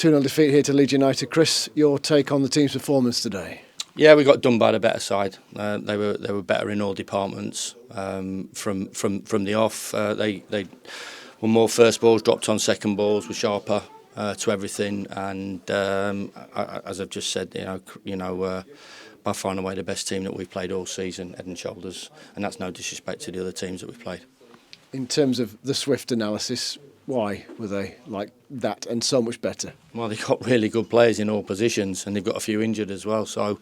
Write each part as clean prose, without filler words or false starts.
2-0 defeat here to Leeds United. Chris, your take on the team's performance today? Yeah, we got done by the better side. They were better in all departments. From the off, they were more first balls, dropped on second balls, were sharper to everything. And as I've just said, by far and away the best team that we've played all season, head and shoulders. And that's no disrespect to the other teams that we've played. In terms of the swift analysis, why were they like that and so much better? Well, they've got really good players in all positions, and they've got a few injured as well. So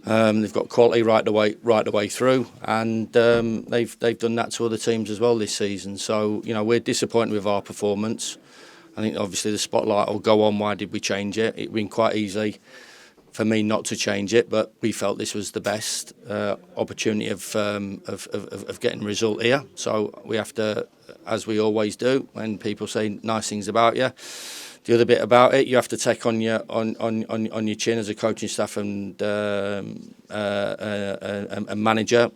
they've got quality right the way through, and they've done that to other teams as well this season. So we're disappointed with our performance. I think obviously the spotlight will go on. Why did we change it? It'd been quite easy for me not to change it, but we felt this was the best opportunity of getting a result here. So we have to, as we always do, when people say nice things about you, the other bit about it, you have to take on your chin as a coaching staff and manager.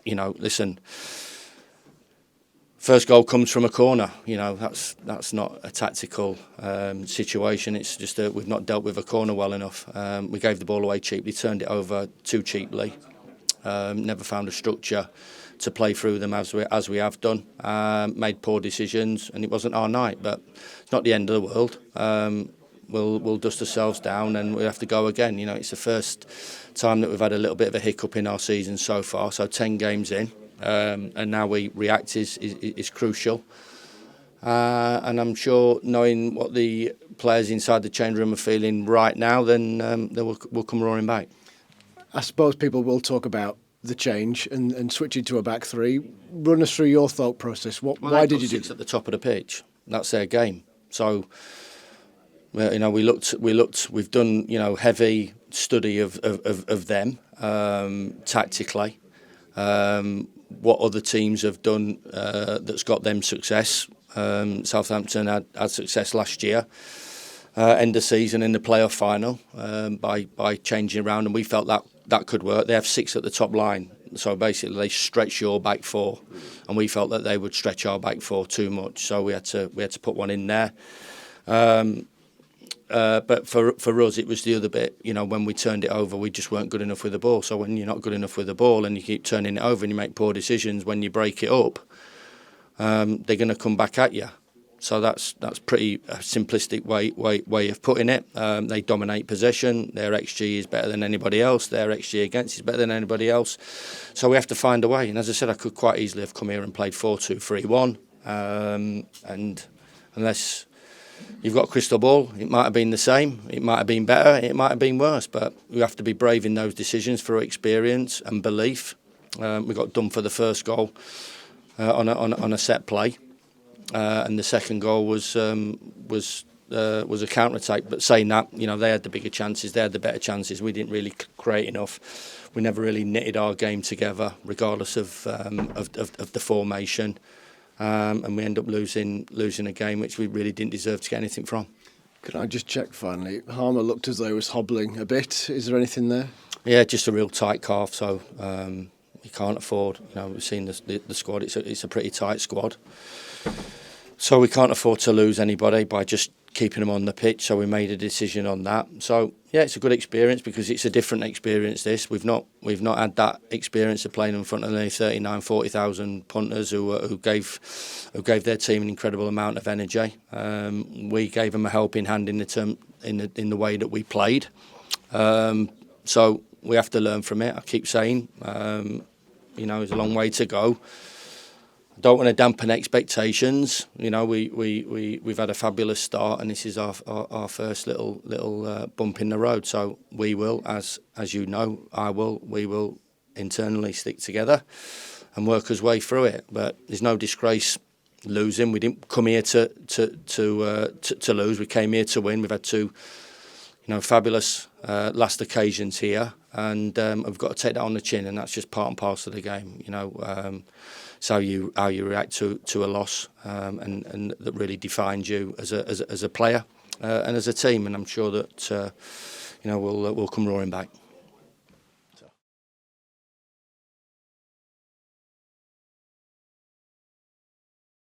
Listen. First goal comes from a corner. That's not a tactical situation. It's just we've not dealt with a corner well enough. We gave the ball away cheaply, turned it over too cheaply. Never found a structure to play through them as we have done. Made poor decisions, and it wasn't our night. But it's not the end of the world. We'll dust ourselves down, and we have to go again. It's the first time that we've had a little bit of a hiccup in our season so far. So 10 games in. And now we react is crucial. And I'm sure knowing what the players inside the change room are feeling right now, then they will come roaring back. I suppose people will talk about the change and switching to a back three. Run us through your thought process. Why did you do it? At the top of the pitch. That's their game. So we looked. We've done heavy study of them tactically. What other teams have done that's got them success. Southampton had success last year, end of season in the playoff final by changing around, and we felt that could work. They have 6 at the top line, so basically they stretch your back 4, and we felt that they would stretch our back 4 too much, so we had to put one in there. But for us, it was the other bit. When we turned it over, we just weren't good enough with the ball. So when you're not good enough with the ball and you keep turning it over and you make poor decisions, when you break it up, they're going to come back at you. So that's pretty simplistic way of putting it. They dominate possession. Their XG is better than anybody else. Their XG against is better than anybody else. So we have to find a way. And as I said, I could quite easily have come here and played 4-2-3-1. And unless you've got a crystal ball, it might have been the same, it might have been better, it might have been worse, but we have to be brave in those decisions through experience and belief. We got done for the first goal on a set play, and the second goal was a counter-attack. But saying that, they had the bigger chances, they had the better chances. We didn't really create enough. We never really knitted our game together, regardless of the formation. And we end up losing a game which we really didn't deserve to get anything from. Can I just check finally? Harmer looked as though he was hobbling a bit. Is there anything there? Yeah, just a real tight calf. So you can't afford. We've seen the squad. It's a pretty tight squad. So we can't afford to lose anybody by just keeping them on the pitch. So we made a decision on that. So yeah, it's a good experience because it's a different experience. We've not had that experience of playing in front of nearly 40,000 punters who gave their team an incredible amount of energy. We gave them a helping hand in the way that we played. So we have to learn from it. I keep saying, there's a long way to go. Don't want to dampen expectations. We've had a fabulous start, and this is our first little bump in the road. So we will, as we will internally stick together and work our way through it. But there's no disgrace losing. We didn't come here to lose. We came here to win. We've had 2, fabulous last occasions here, and I've got to take that on the chin, and that's just part and parcel of the game. It's how you react to a loss, and that really defines you as a player and as a team. And I'm sure that we'll come roaring back.